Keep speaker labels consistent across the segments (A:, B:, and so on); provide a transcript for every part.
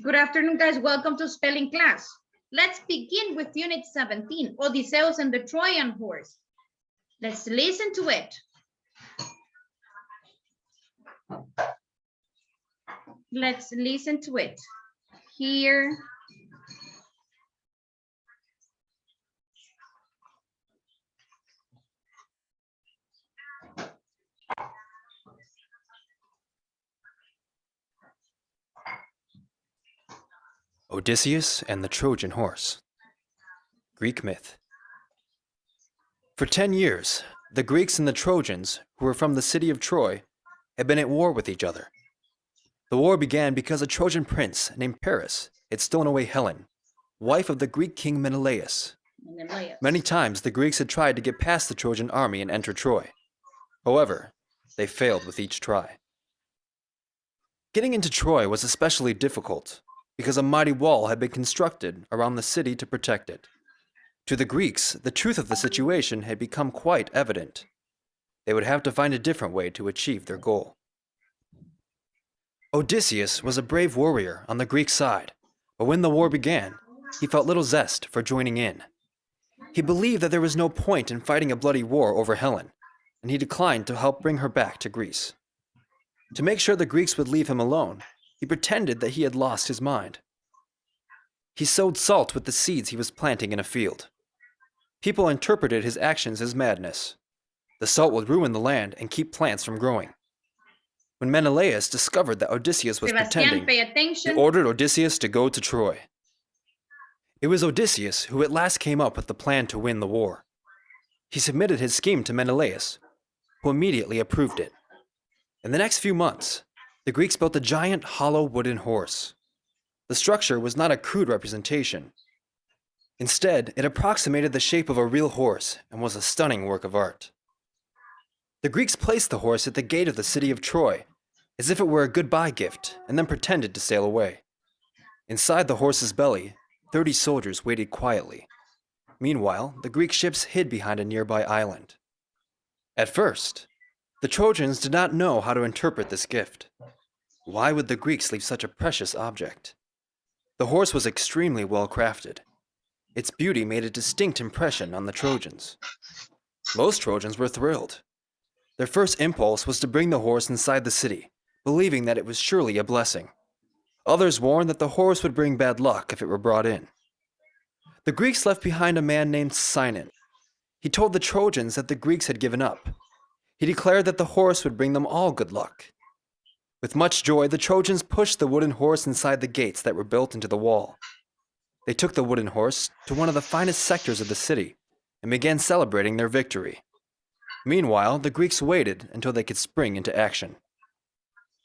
A: Good afternoon, guys. Welcome to spelling class. Let's begin with Unit 17, Odysseus and the Trojan Horse. Let's listen to it. Let's listen to it. Here.
B: Odysseus and the Trojan Horse. Greek myth. For 10 years, the Greeks and the Trojans, who were from the city of Troy, had been at war with each other. The war began because a Trojan prince named Paris had stolen away Helen, wife of the Greek king Menelaus. Many times the Greeks had tried to get past the Trojan army and enter Troy. However, they failed with each try. Getting into Troy was especially difficult, because a mighty wall had been constructed around the city to protect it. To the Greeks, the truth of the situation had become quite evident. They would have to find a different way to achieve their goal. Odysseus was a brave warrior on the Greek side, but when the war began, he felt little zest for joining in. He believed that there was no point in fighting a bloody war over Helen, and he declined to help bring her back to Greece. To make sure the Greeks would leave him alone, he pretended that he had lost his mind. He sowed salt with the seeds he was planting in a field. People interpreted his actions as madness. The salt would ruin the land and keep plants from growing. When Menelaus discovered that Odysseus was pretending, he ordered Odysseus to go to Troy. It was Odysseus who at last came up with the plan to win the war. He submitted his scheme to Menelaus, who immediately approved it. In the next few months, the Greeks built a giant hollow wooden horse. The structure was not a crude representation. Instead, it approximated the shape of a real horse and was a stunning work of art. The Greeks placed the horse at the gate of the city of Troy, as if it were a goodbye gift, and then pretended to sail away. Inside the horse's belly, 30 soldiers waited quietly. Meanwhile, the Greek ships hid behind a nearby island. At first, the Trojans did not know how to interpret this gift. Why would the Greeks leave such a precious object? The horse was extremely well crafted. Its beauty made a distinct impression on the Trojans. Most Trojans were thrilled. Their first impulse was to bring the horse inside the city, believing that it was surely a blessing. Others warned that the horse would bring bad luck if it were brought in. The Greeks left behind a man named Sinon. He told the Trojans that the Greeks had given up. He declared that the horse would bring them all good luck. With much joy, the Trojans pushed the wooden horse inside the gates that were built into the wall. They took the wooden horse to one of the finest sectors of the city and began celebrating their victory. Meanwhile, the Greeks waited until they could spring into action.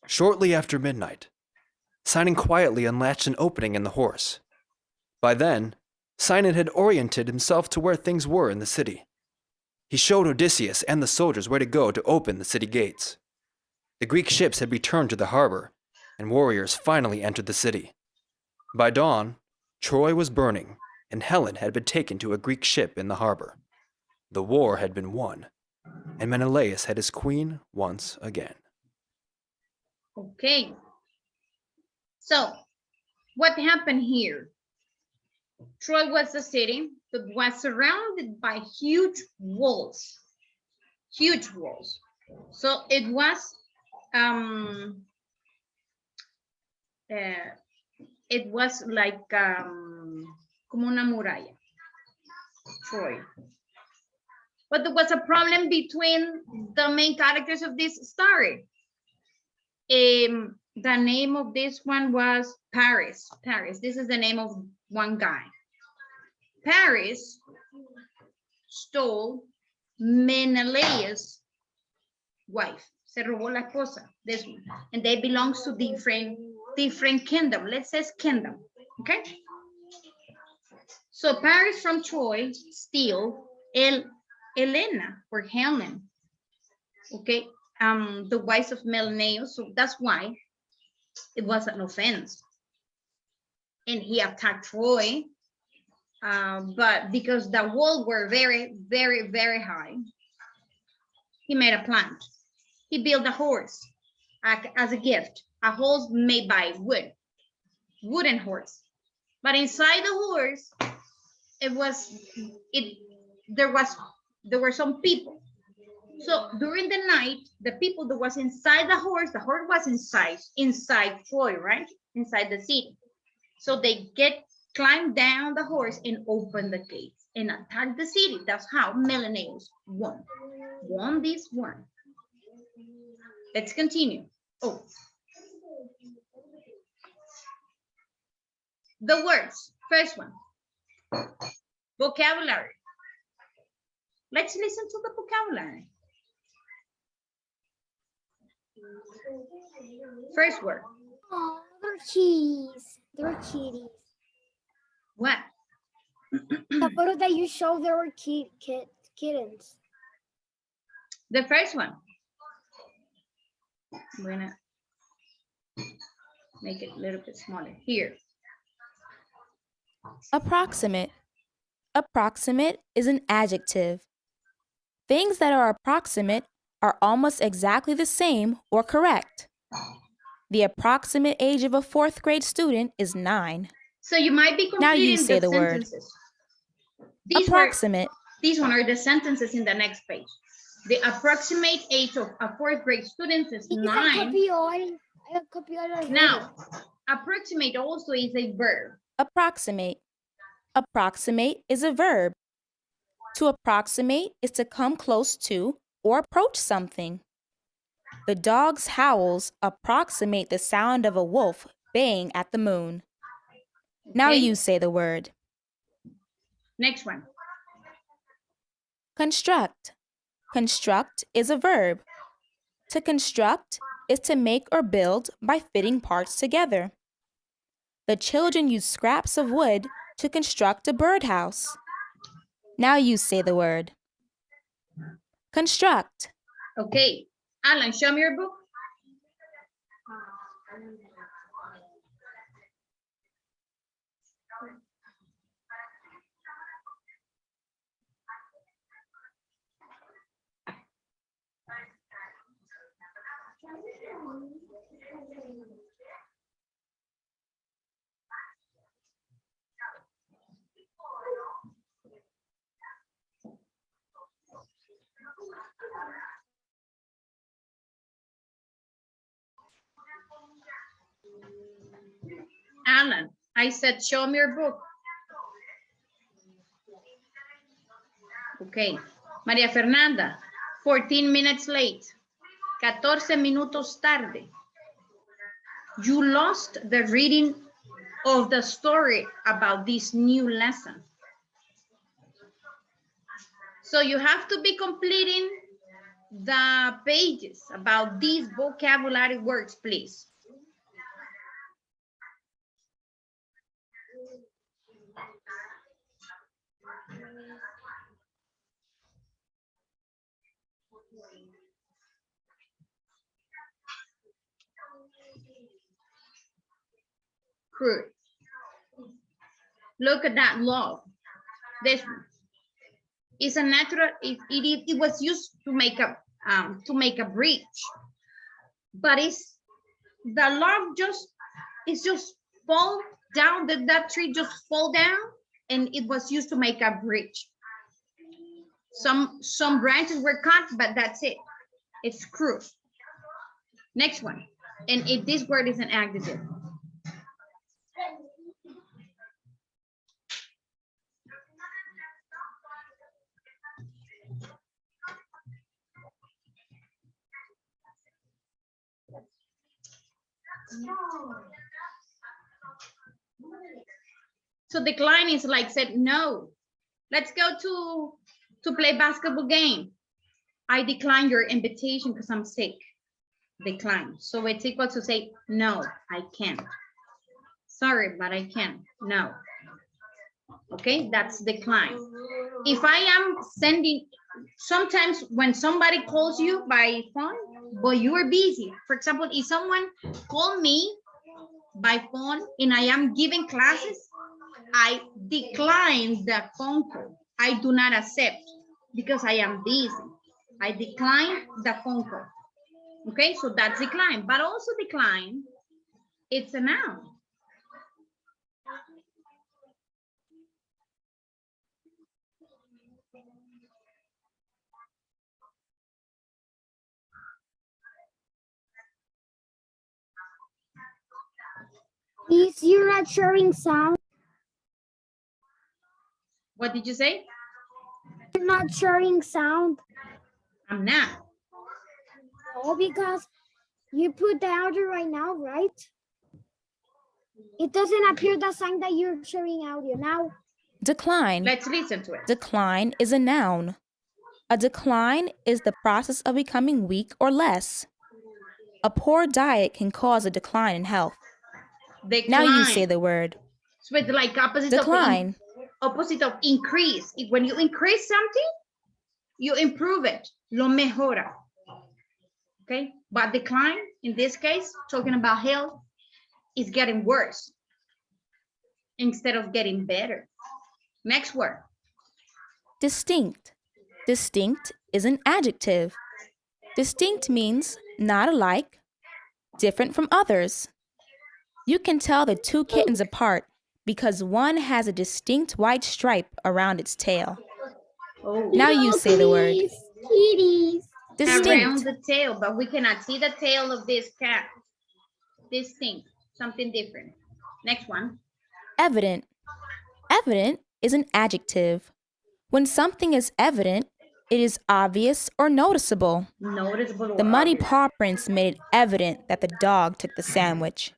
B: Shortly after midnight, Sinon quietly unlatched an opening in the horse. By then, Sinon had oriented himself to where things were in the city. He showed Odysseus and the soldiers where to go to open the city gates. The Greek ships had returned to the harbor, and warriors finally entered the city. By dawn, Troy was burning, and Helen had been taken to a Greek ship in the harbor. The war had been won, and Menelaus had his queen once again.
A: Okay. So, what happened here? Troy was a city that was surrounded by huge walls. Huge walls. So it was like como una muralla, Troy. But there was a problem between the main characters of this story. The name of this one was Paris. Paris, this is the name of one guy. Paris stole Menelaus' wife. Se robó la esposa, this one. And they belong to different kingdom. Let's say kingdom, okay? So Paris from Troy steal Helena or Helen, okay? The wife of Menelaus, so that's why it was an offense. And he attacked Troy, but because the walls were very, very, very high, he made a plan. He built a horse as a gift, a horse made by wood. wooden horse. But inside the horse, there were some people. So during the night, the people that was inside the horse was inside Troy, right? Inside the city. So they climb down the horse and open the gates and attack the city. That's how Menelaus won this one. Let's continue. Oh, the words. First one, vocabulary. Let's listen to the vocabulary. First word.
C: Oh, they're cheese. They're kitties.
A: What?
C: The photo that you showed, there were kittens.
A: The first one. I'm gonna make it a little bit smaller here.
D: Approximate. Approximate is an adjective. Things that are approximate are almost exactly the same or correct. The approximate age of a 4th grade student is 9.
A: So you might be completing
D: Now you say the word.
A: sentences.
D: Approximate.
A: These one are the sentences in the next page. The approximate age of a 4th grade student is 9. Now, approximate also is a verb.
D: Approximate. Approximate is a verb. To approximate is to come close to or approach something. The dog's howls approximate the sound of a wolf baying at the moon. Now
A: Okay.
D: you say the word.
A: Next one.
D: Construct. Construct is a verb. To construct is to make or build by fitting parts together. The children use scraps of wood to construct a birdhouse. Now you say the word. Construct.
A: Okay. Alan, show me your book. Alan, I said, show me your book. Okay. María Fernanda, 14 minutes late. 14 minutos tarde. You lost the reading of the story about this new lesson. So you have to be completing the pages about these vocabulary words, please. Crude. Look at that log. This one. It's a natural. It was used to make a bridge, but the log just fall down. That tree just fall down, and it was used to make a bridge. Some branches were cut, but that's it. It's crude. Next one, and if this word is an adjective. So decline is like said, no, let's go to play basketball game. I decline your invitation because I'm sick. Decline. So it's equal to say, no, I can't. Sorry, but I can't. No. Okay, that's decline. If I am sending, sometimes when somebody calls you by phone, but you are busy. For example, if someone called me by phone and I am giving classes, I decline the phone call. I do not accept because I am busy. I decline the phone call. Okay, so that's decline, but also decline, it's a noun.
C: Miss, you're not sharing sound.
A: What did you say?
C: You're not sharing sound.
A: I'm not.
C: No, because you put the audio right now, right? It doesn't appear the sign that you're sharing audio now.
D: Decline.
A: Let's listen to it.
D: Decline is a noun. A decline is the process of becoming weak or less. A poor diet can cause a decline in health.
A: Decline.
D: Now you say the word.
A: So it's like opposite
D: Decline.
A: opposite of increase. When you increase something, you improve it. Lo mejora. Okay, but decline in this case, talking about health, is getting worse instead of getting better. Next word.
D: Distinct. Distinct is an adjective. Distinct means not alike, different from others. You can tell the two kittens apart because one has a distinct white stripe around its tail.
A: Oh.
D: Now you say the word.
C: Kitties.
A: Around
D: Distinct.
A: the tail, but we cannot see the tail of this cat. Distinct, something different. Next one.
D: Evident. Evident is an adjective. When something is evident, it is obvious or noticeable.
A: Noticeable.
D: The muddy
A: obvious.
D: paw prints made it evident that the dog took the sandwich.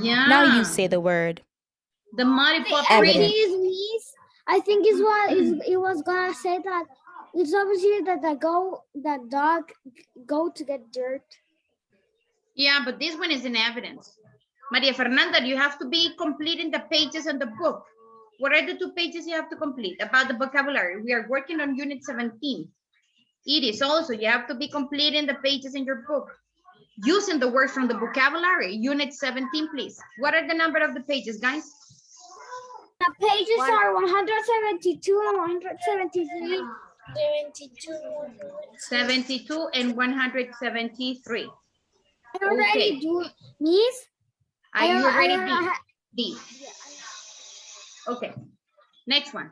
A: Yeah.
D: Now you say the word.
A: The muddy paw
D: Evident.
A: print.
C: Miss, I think is what it was gonna say that it's obviously that the dog go to get dirt.
A: Yeah, but this one is in evidence. Maria Fernanda, you have to be completing the pages in the book. What are the 2 pages you have to complete about the vocabulary? We are working on unit 17. It is also, you have to be completing the pages in your book. Using the words from the vocabulary, unit 17, please. What are the number of the pages, guys?
C: The pages are 172 and 173.
A: 72 and 173.
C: I already
A: Okay.
C: do, Miss.
A: Are you already
C: I
A: D? Okay. Next one.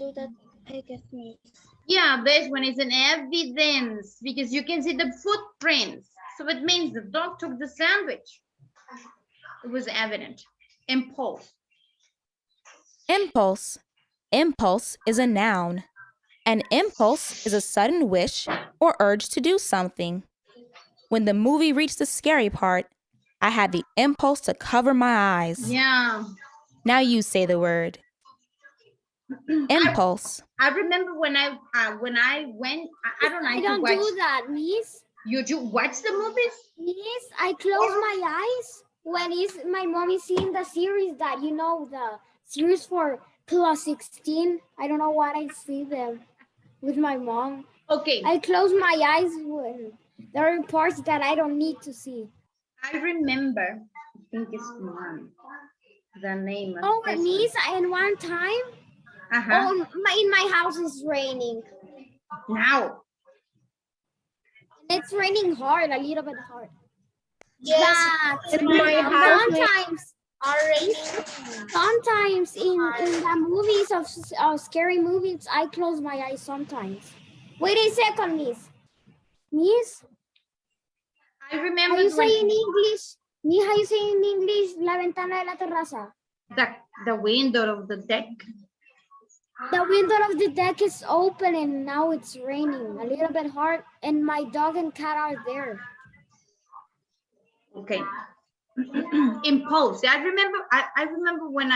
C: do that. I guess, Miss.
A: Yeah, this one is an evidence because you can see the footprints. So it means the dog took the sandwich. It was evident. Impulse.
D: Impulse. Impulse is a noun. An impulse is a sudden wish or urge to do something. When the movie reached the scary part, I had the impulse to cover my eyes.
A: Yeah.
D: Now you say the word. Impulse.
A: I remember when I went, I don't like
C: I
A: to
C: don't
A: watch.
C: do that, Miss.
A: You watch the movies?
C: Miss, I close my eyes when my mom is seeing the series that the series for +16. I don't know what I see them with my mom.
A: Okay.
C: I close my eyes when there are parts that I don't need to see.
A: I remember, I think it's one, the name of
C: Oh,
A: this
C: Miss, and one time,
A: one.
C: in my house is raining.
A: Now.
C: It's raining hard, a little bit hard.
E: Yes,
C: But
E: in my house,
C: sometimes in the movies of scary movies, I close my eyes sometimes. Wait a second, Miss. Miss,
A: I
C: how
A: remember
C: you say in English? Miss, how you say in English? La ventana de la terraza.
A: the window of the deck.
C: The window of the deck is open and now it's raining a little bit hard, and my dog and cat are there.
A: Okay. Impulse. I remember when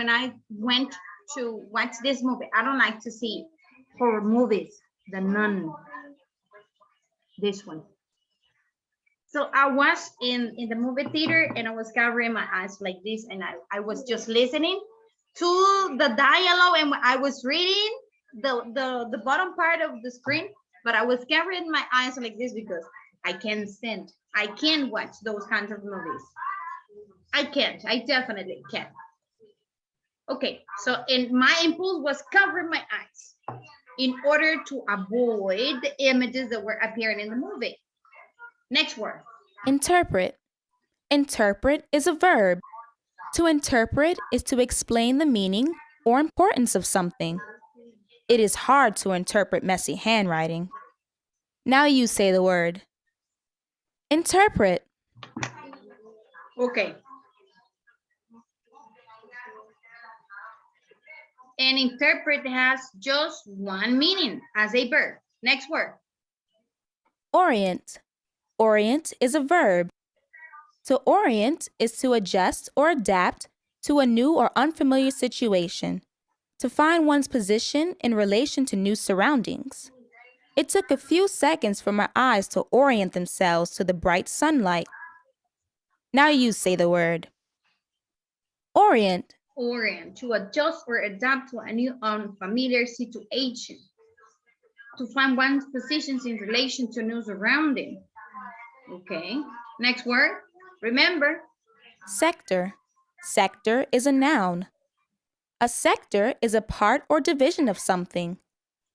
A: I went to watch this movie. I don't like to see horror movies. The Nun. This one. So I was in the movie theater and I was covering my eyes like this, and I was just listening to the dialogue, and I was reading the bottom part of the screen, but I was covering my eyes like this because I can't stand. I can't watch those kinds of movies. I can't. I definitely can't. Okay, so my impulse was covering my eyes in order to avoid the images that were appearing in the movie. Next word.
D: Interpret. Interpret is a verb. To interpret is to explain the meaning or importance of something. It is hard to interpret messy handwriting. Now you say the word. Interpret.
A: Okay. And interpret has just one meaning as a verb. Next word.
D: Orient. Orient is a verb. To orient is to adjust or adapt to a new or unfamiliar situation, to find one's position in relation to new surroundings. It took a few seconds for my eyes to orient themselves to the bright sunlight. Now you say the word. Orient.
A: Orient, to adjust or adapt to a new unfamiliar situation. To find one's positions in relation to new surrounding. Okay, next word. Remember.
D: Sector. Sector is a noun. A sector is a part or division of something.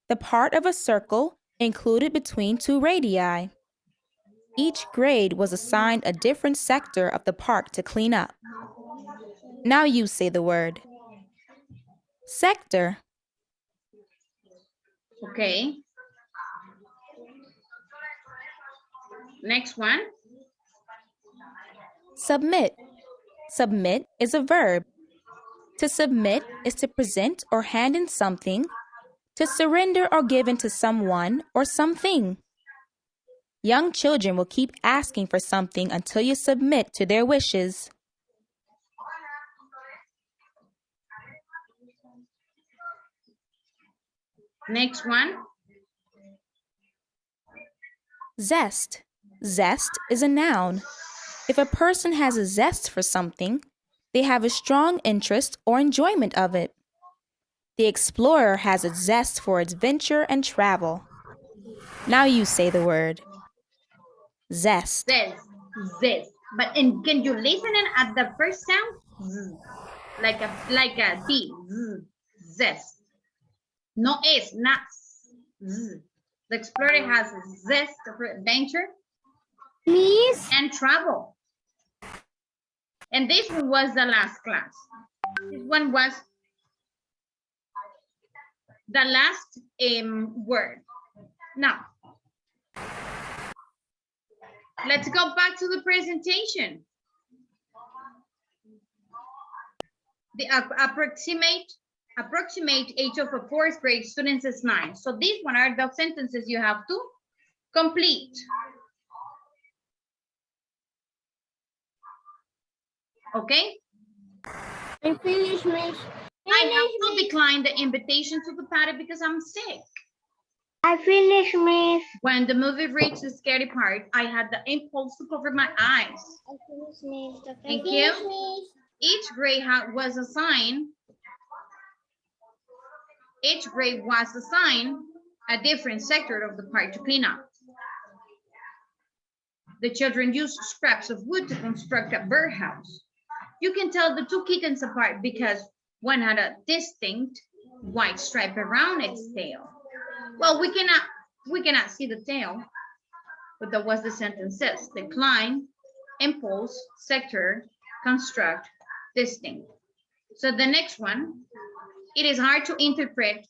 D: The part of a circle included between two radii. Each grade was assigned a different sector of the park to clean up. Now you say the word. Sector.
A: Okay. Next one.
D: Submit. Submit is a verb. To submit is to present or hand in something, to surrender or give in to someone or something. Young children will keep asking for something until you submit to their wishes.
A: Next one.
D: Zest. Zest is a noun. If a person has a zest for something, they have a strong interest or enjoyment of it. The explorer has a zest for adventure and travel. Now you say the word. Zest.
A: Zest. Zest. But can you listen in at the first sound? Z. Like a D. Z. Zest. No es, not. Z. The explorer has a zest for adventure
C: Please.
A: and travel. And this one was the last class. This one was the last word. Now, let's go back to the presentation. The approximate age of a fourth grade student is 9. So these one are the sentences you have to complete. Okay?
C: I finished, Miss.
A: I have to decline the invitation to the party because I'm sick.
C: I finished, Miss.
A: When the movie reached the scary part, I had the impulse to cover my eyes.
C: I finished, Miss.
A: Thank you. Each grade was assigned a different sector of the park to clean up. The children used scraps of wood to construct a birdhouse. You can tell the two kittens apart because one had a distinct white stripe around its tail. Well, we cannot see the tail, but that was the sentence says. Decline, impulse, sector, construct, distinct. So the next one, it is hard to interpret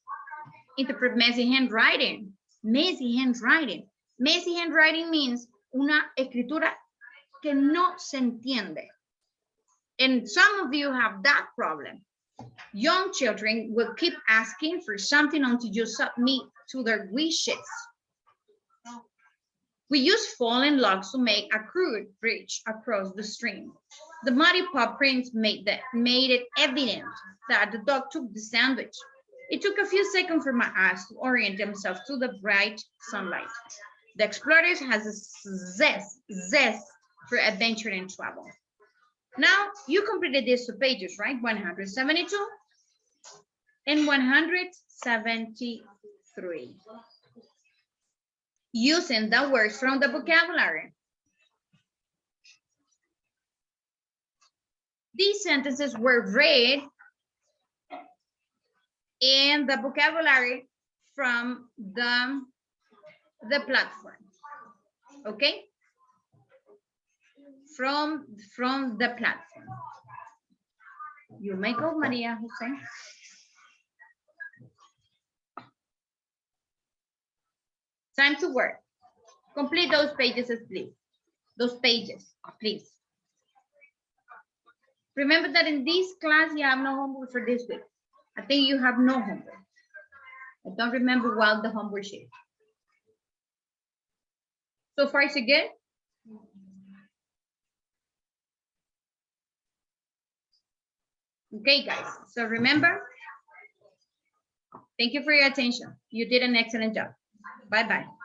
A: messy handwriting. Messy handwriting. Messy handwriting means una escritura que no se entiende. And some of you have that problem. Young children will keep asking for something until you submit to their wishes. We use fallen logs to make a crude bridge across the stream. The muddy paw prints made it evident that the dog took the sandwich. It took a few seconds for my eyes to orient themselves to the bright sunlight. The explorers has a zest for adventure and travel. Now, you completed these 2 pages, right? 172 and 173. Using the words from the vocabulary. These sentences were read in the vocabulary from the platform, okay? From the platform. You may go, Maria Jose. Time to work. Complete those pages, please. Those pages, please. Remember that in this class, you have no homework for this week. I think you have no homework. I don't remember well the homework sheet. So far, so good? Okay, guys. So remember, thank you for your attention. You did an excellent job. Bye-bye.